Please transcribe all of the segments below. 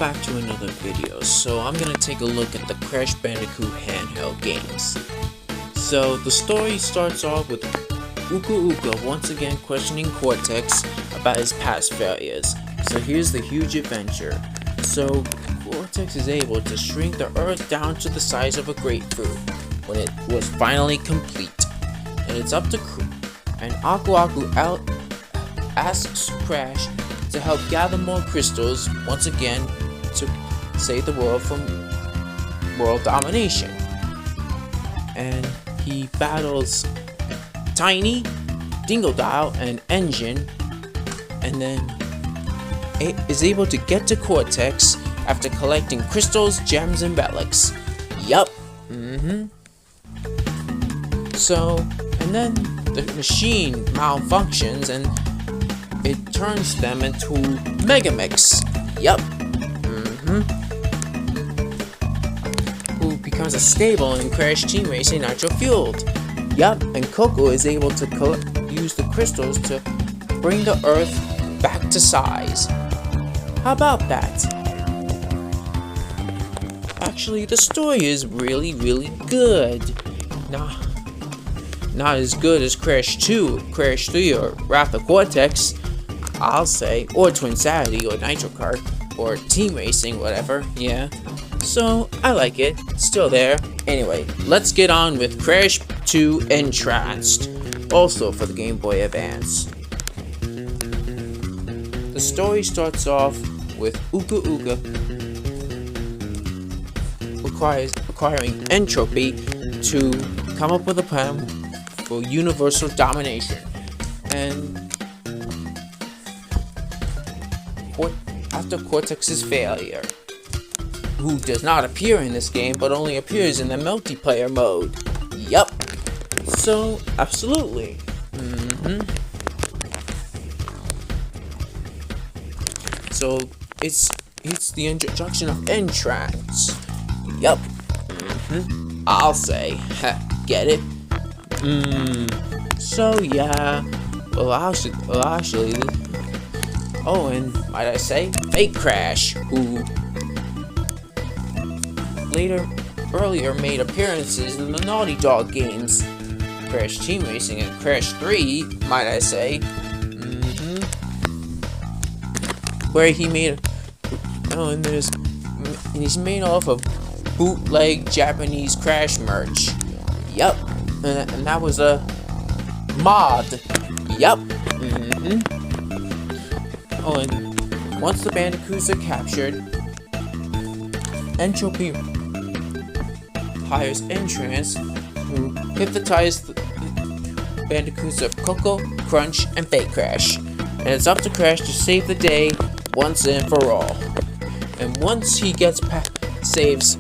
back to another video. So I'm gonna take a look at the Crash Bandicoot handheld games. So the story starts off with Uka Uka once again questioning Cortex about his past failures. So here's the huge adventure. So Cortex is able to shrink the Earth down to the size of a grapefruit when it was finally complete. And it's up to and Aku Aku asks Crash to help gather more crystals once again to save the world from world domination. And he battles Tiny, Dingodile, and Engine, and then is able to get to Cortex after collecting crystals, gems, and relics. Yup. So, and then the machine malfunctions and it turns them into Megamix. Yup. Who becomes a stable in Crash Team Racing Nitro Fueled. Yup. And Coco is able to use the crystals to bring the Earth back to size. How about that? Actually, the story is really good. Not as good as Crash 2, Crash 3, or Wrath of Cortex, I'll say, or Twinsanity, or Nitro Kart, or Team Racing, whatever, yeah. So, I like it, still there. Anyway, let's get on with Crash 2 Entranced, also for the Game Boy Advance. The story starts off with Uka Uka requiring Entropy to come up with a plan for universal domination. And after Cortex's failure, who does not appear in this game but only appears in the multiplayer mode. Yup. So, absolutely. So, it's the introduction of Entrance. Yup. I'll say. Get it? So yeah. Well, actually. Oh, and might I say, Fake Crash, who earlier made appearances in the Naughty Dog games, Crash Team Racing and Crash 3, might I say. Where he made, and he's made off of bootleg Japanese Crash merch. Yup. And that was a mod. Yup. Oh, and once the Bandicoots are captured, Entropy hires Entrance, who hypnotizes the Bandicoots of Coco, Crunch, and Fake Crash. And it's up to Crash to save the day once and for all. And once he saves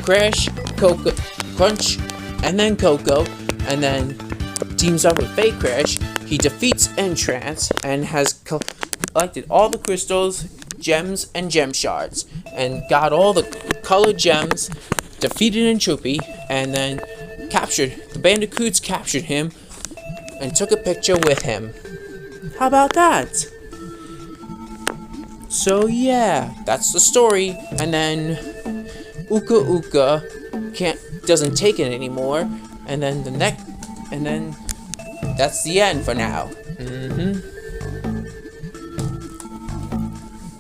Crash, Coco, Crunch, and then Coco, and then teams up with Fake Crash, he defeats Entrance and has collected all the crystals, gems, and gem shards, and got all the colored gems, defeated Entropy, and then the Bandicoots captured him and took a picture with him. How about that? So yeah, that's the story. And then Uka Uka doesn't take it anymore, and then that's the end for now.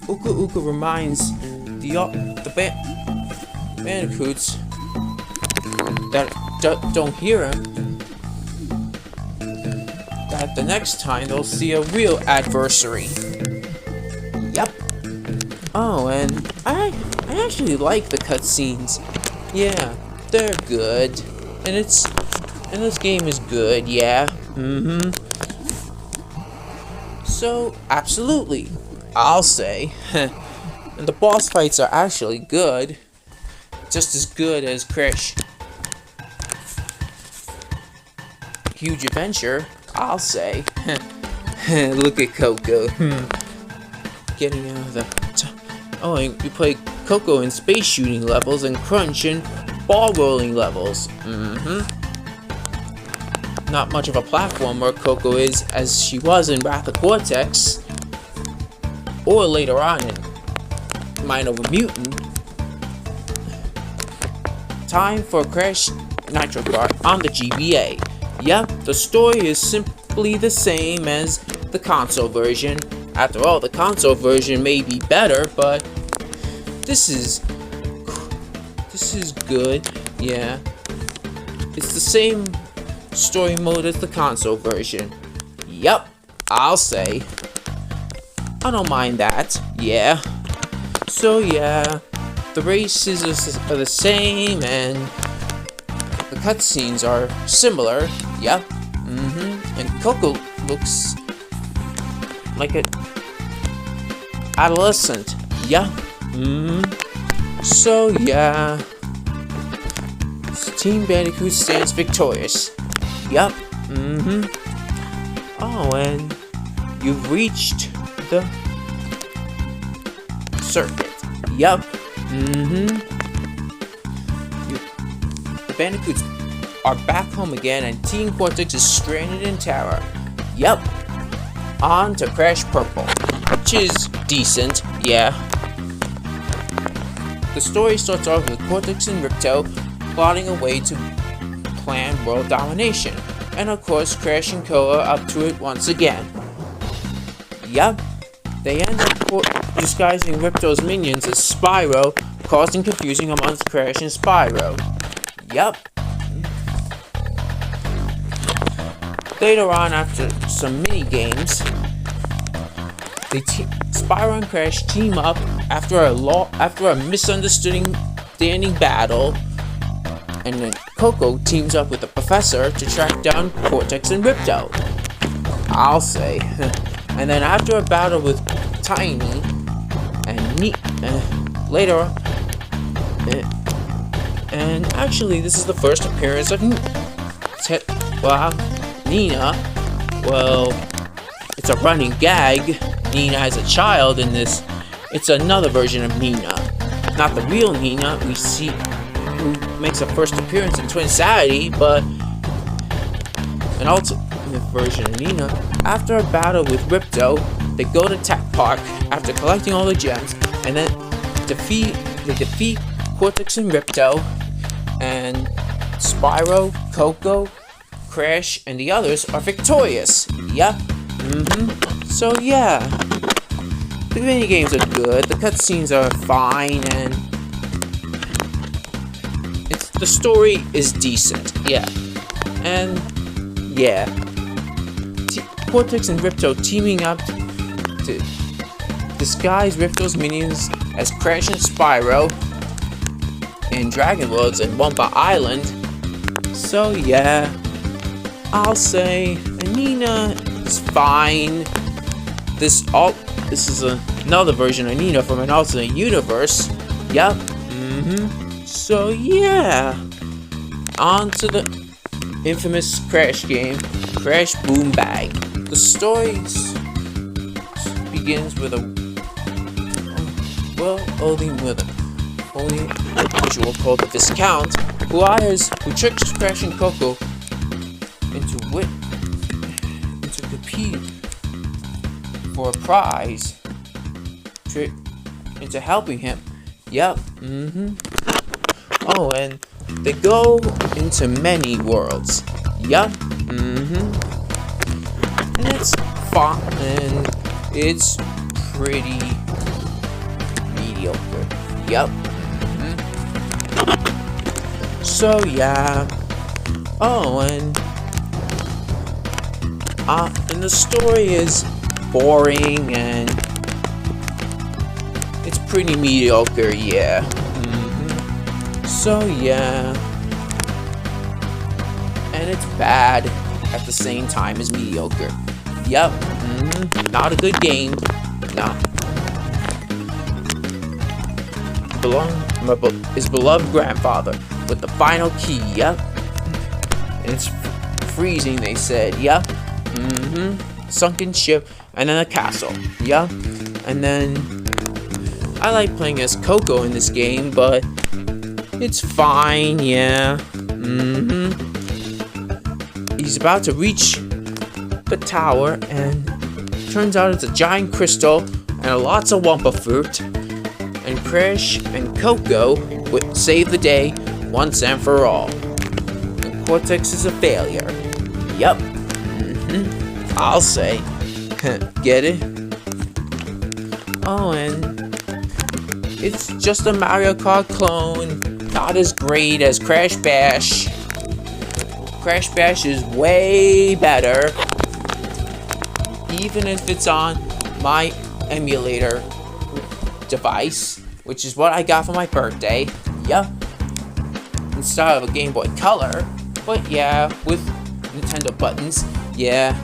Uka Uka reminds the Bandicoots that don't hear him that the next time they'll see a real adversary. Yep. Oh, and I actually like the cutscenes. Yeah, they're good, and this game is good. Yeah. So absolutely, I'll say. And the boss fights are actually good, just as good as Crash Huge Adventure, I'll say. Look at Coco. Getting out of the oh, and you play Coco in space shooting levels and Crunch in ball rolling levels. Not much of a platformer Coco is as she was in Wrath of Cortex, or later on in mind of a mutant. Time for Crash Nitro Kart on the GBA. Yep, the story is simply the same as the console version. After all, the console version may be better, but this is good. Yeah, it's the same story mode as the console version. Yep, I'll say. I don't mind that. Yeah. So yeah, the races are the same and the cutscenes are similar. Yep. And Coco looks like an adolescent. Yeah. So yeah, Team Bandicoot stands victorious. Yep. Oh, and you've reached the circuit. Yep. The Bandicoots are back home again, and Team Cortex is stranded in Terra. Yep. On to Crash Purple, which is decent. Yeah. The story starts off with Cortex and Ripto plotting a way to plan world domination, and of course Crash and Koa up to it once again. Yep, they end up disguising Ripto's minions as Spyro, causing confusion amongst Crash and Spyro. Yep. Later on, after some mini games, Spyro and Crash team up after a misunderstanding battle, and then Coco teams up with the Professor to track down Cortex and Ripto. I'll say. And then after a battle with Tiny and later, and actually this is the first appearance of Nina. Well, it's a running gag. Nina as a child in this. It's another version of Nina, not the real Nina we see, who makes a first appearance in Twinsanity, but an alternate version of Nina. After a battle with Ripto, they go to Tech Park after collecting all the gems, and then they defeat Cortex and Ripto, and Spyro, Coco, Crash, and the others are victorious. Yep. So yeah, the mini games are good, the cutscenes are fine, and the story is decent. Yeah, and yeah, Cortex and Ripto teaming up to disguise Ripto's minions as Crash and Spyro in Dragon Worlds and Wumpa Island. So yeah, I'll say Nina is fine. This is another version of Nina from an alternate universe. Yep. So yeah, on to the infamous Crash game, Crash Boom Bag. The story begins with only a visual called the Viscount, who tricks Crash and Coco into competing for a prize, into helping him. Yep. Oh, and they go into many worlds. Yep. And it's fun, and it's pretty mediocre. Yep. So yeah. Oh, and the story is boring and it's pretty mediocre. Yeah. So yeah, and it's bad at the same time as mediocre. Yep. Not a good game. No. His beloved grandfather with the final key. Yep. And it's freezing, they said. Yep. Sunken ship, and then a castle. Yep. And then I like playing as Coco in this game, but it's fine. Yeah. He's about to reach the tower, and turns out it's a giant crystal and lots of Wumpa fruit. and Crash and Coco would save the day once and for all. And Cortex is a failure. Yup. I'll say. Get it? Oh, and it's just a Mario Kart clone. Not as great as Crash Bash. Crash Bash is way better. Even if it's on my emulator device, which is what I got for my birthday. Yup. Instead of a Game Boy Color. But yeah, with Nintendo buttons. Yeah.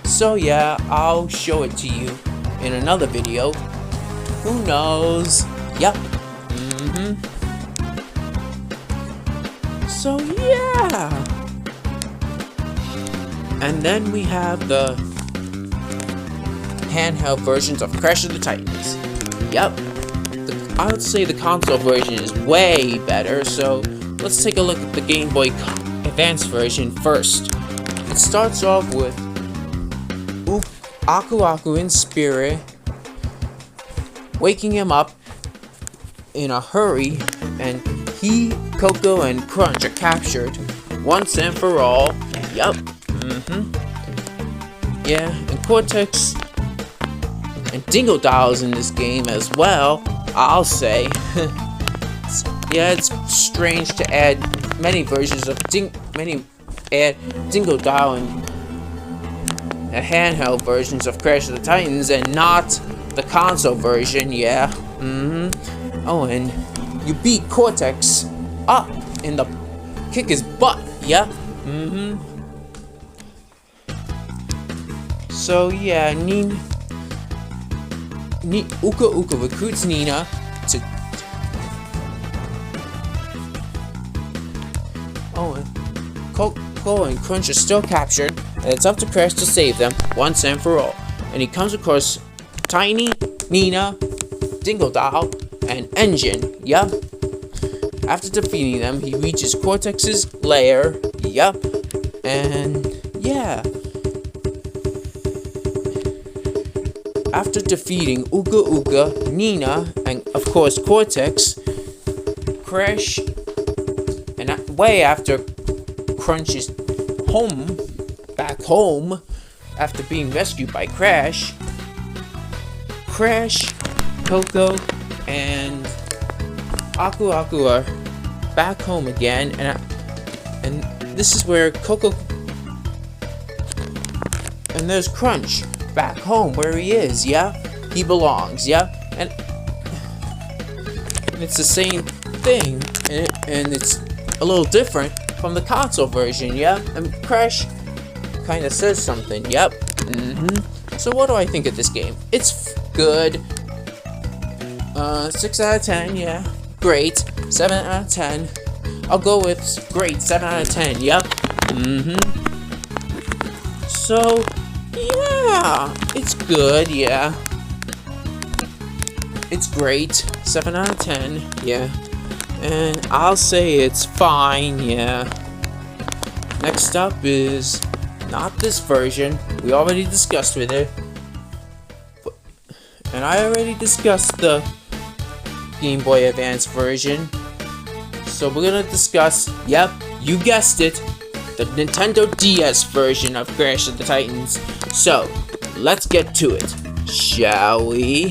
So yeah, I'll show it to you in another video. Who knows? Yup. So yeah. And then we have the handheld versions of Crash of the Titans. Yup. I would say the console version is way better, so let's take a look at the Game Boy Advance version first. It starts off with Aku Aku in spirit, waking him up in a hurry, and he, Coco, and Crunch are captured once and for all. Yup. Yeah, and Cortex and Dingo Dial's in this game as well, I'll say. Yeah, it's strange to add many versions of Dingo Dial and handheld versions of Crash of the Titans and not the console version, yeah. Oh, and you beat Cortex up in the kick his butt, yeah. So yeah, Uka Uka recruits Nina to. Oh, and Coco and Crunch are still captured, and it's up to Crash to save them once and for all. And he comes across Tiny, Nina, Dingo Dial, and Engine. Yup. After defeating them, he reaches Cortex's lair. Yup. And yeah. After defeating Uga Uga, Nina, and of course Cortex, Crash, and way after Crunch is back home, after being rescued by Crash, Coco, and Aku Aku are back home again, and this is where Coco, and there's Crunch back home where he is, yeah? He belongs, yeah? And it's the same thing, and it's a little different from the console version, yeah? And Crash kind of says something, yep. So what do I think of this game? It's good. 6 out of 10, yeah. Great. 7 out of 10. I'll go with great. 7 out of 10, yep. So yeah, it's good, yeah. It's great. 7 out of 10, yeah. And I'll say it's fine, yeah. Next up is not this version. We already discussed with it. And I already discussed the Game Boy Advance version. So we're gonna discuss, yep, you guessed it, the Nintendo DS version of Crash of the Titans. So, let's get to it, shall we?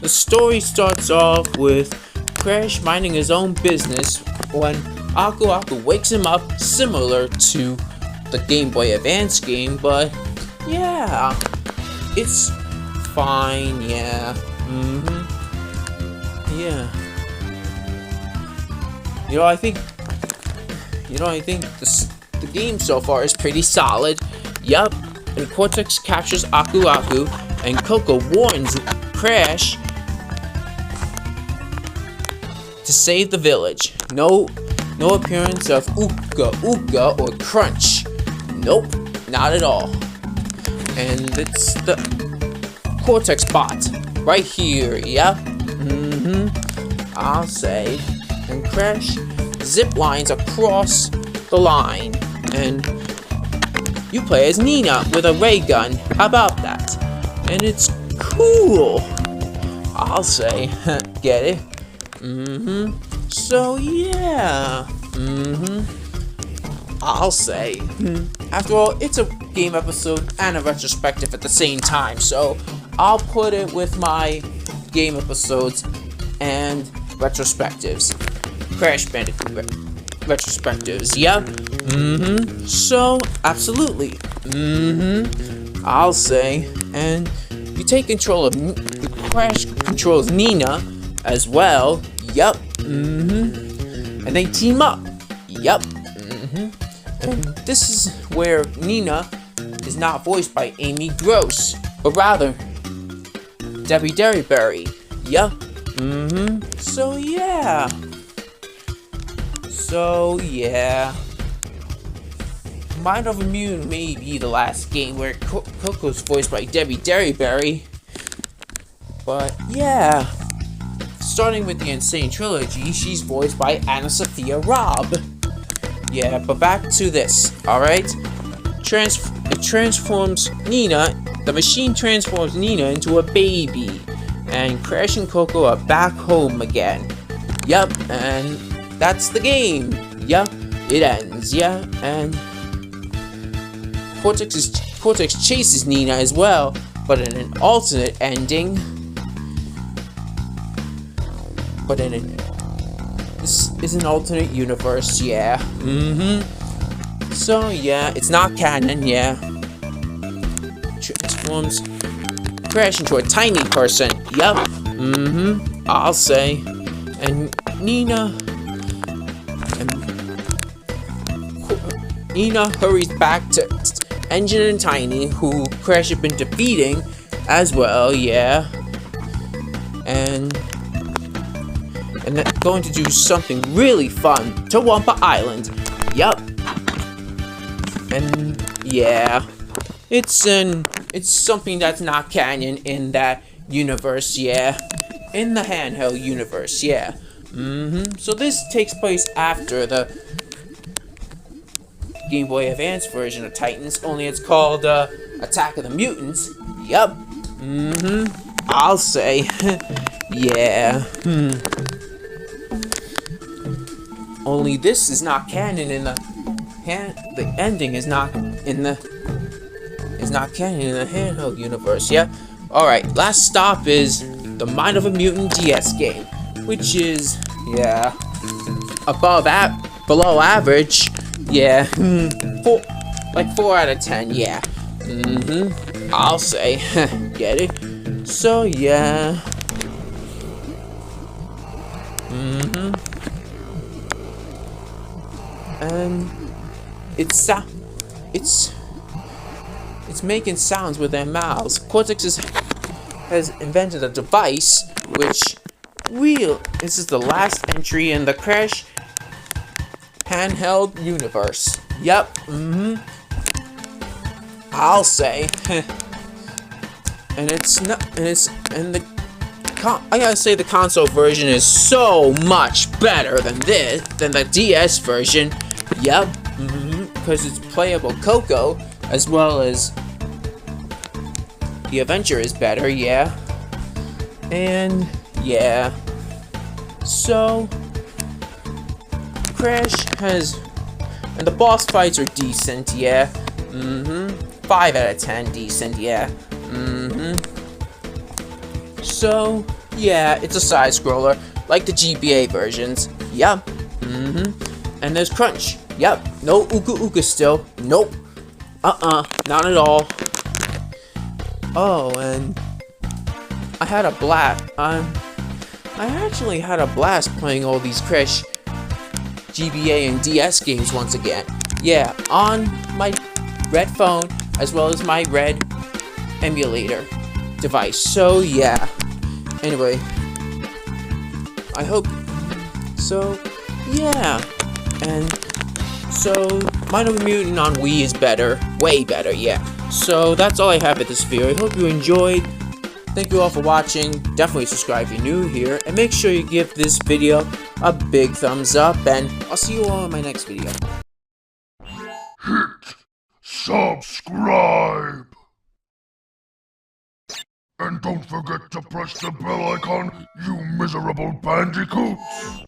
The story starts off with Crash minding his own business when Aku Aku wakes him up, similar to the Game Boy Advance game, but yeah, it's fine, yeah. Yeah. I think the game so far is pretty solid. Yup. And Cortex captures Aku Aku, and Coco warns Crash to save the village. No appearance of Uga Uga or Crunch. Nope, not at all. And it's the Cortex bot right here. Yep. I'll say. And Crash zip lines across the line, and you play as Nina with a ray gun. How about that? And it's cool. I'll say. Get it? So yeah. I'll say. After all, it's a game episode and a retrospective at the same time, so I'll put it with my game episodes and retrospectives. Crash Bandicoot retrospectives, yep. So, absolutely. I'll say. And you take control of Crash controls Nina as well, yep. And they team up, yep. And this is where Nina is not voiced by Amy Gross, but rather Debbie Derryberry. Yup. So yeah. Mind of Immune may be the last game where Coco's voiced by Debbie Derryberry. But yeah. Starting with the Insane Trilogy, she's voiced by Anna Sophia Robb. Yeah, but back to this, alright? It transforms Nina, the machine transforms Nina into a baby. And Crash and Coco are back home again. Yup, and that's the game. Yup, it ends, yeah? And Cortex chases Nina as well, but in an alternate ending. This is an alternate universe, yeah. So yeah, it's not canon, yeah. Transforms Crash into a tiny person, yup. I'll say. And Nina hurries back to Engine and Tiny, who Crash had been defeating as well, yeah. And they're going to do something really fun to Wampa Island. Yup. And yeah, it's something that's not canon in that universe, yeah. In the Handheld universe, yeah. So this takes place after the Game Boy Advance version of Titans, only it's called Attack of the Mutants. Yup. I'll say. Yeah. Only this is not canon in the ending is not canon in the Handheld universe, yeah? Alright, last stop is the Mind of a Mutant DS game, which is, yeah, below average, yeah, 4 out of 10, yeah, I'll say, get it? So, yeah, and it's making sounds with their mouths. Cortex has invented a device which this is the last entry in the Crash Handheld universe. Yep. I'll say. And I gotta say the console version is so much better than the DS version. Yep. Because it's playable Coco as well as the adventure is better, yeah. And yeah. So and the boss fights are decent, yeah. 5 out of 10 decent, yeah. So yeah, it's a side scroller like the GBA versions. Yep. And there's Crunch. Yep. No Uka Uka still. Nope. Not at all. Oh, and I had a blast. I actually had a blast playing all these Crash GBA and DS games once again. Yeah, on my red phone as well as my red emulator device. So yeah. Anyway, I hope so. Yeah, and so Mind of a Mutant on Wii is better, way better. Yeah. So that's all I have at this video. I hope you enjoyed. Thank you all for watching. Definitely subscribe if you're new here, and make sure you give this video a big thumbs up, and I'll see you all in my next video. Hit subscribe. And don't forget to press the bell icon, you miserable bandicoots!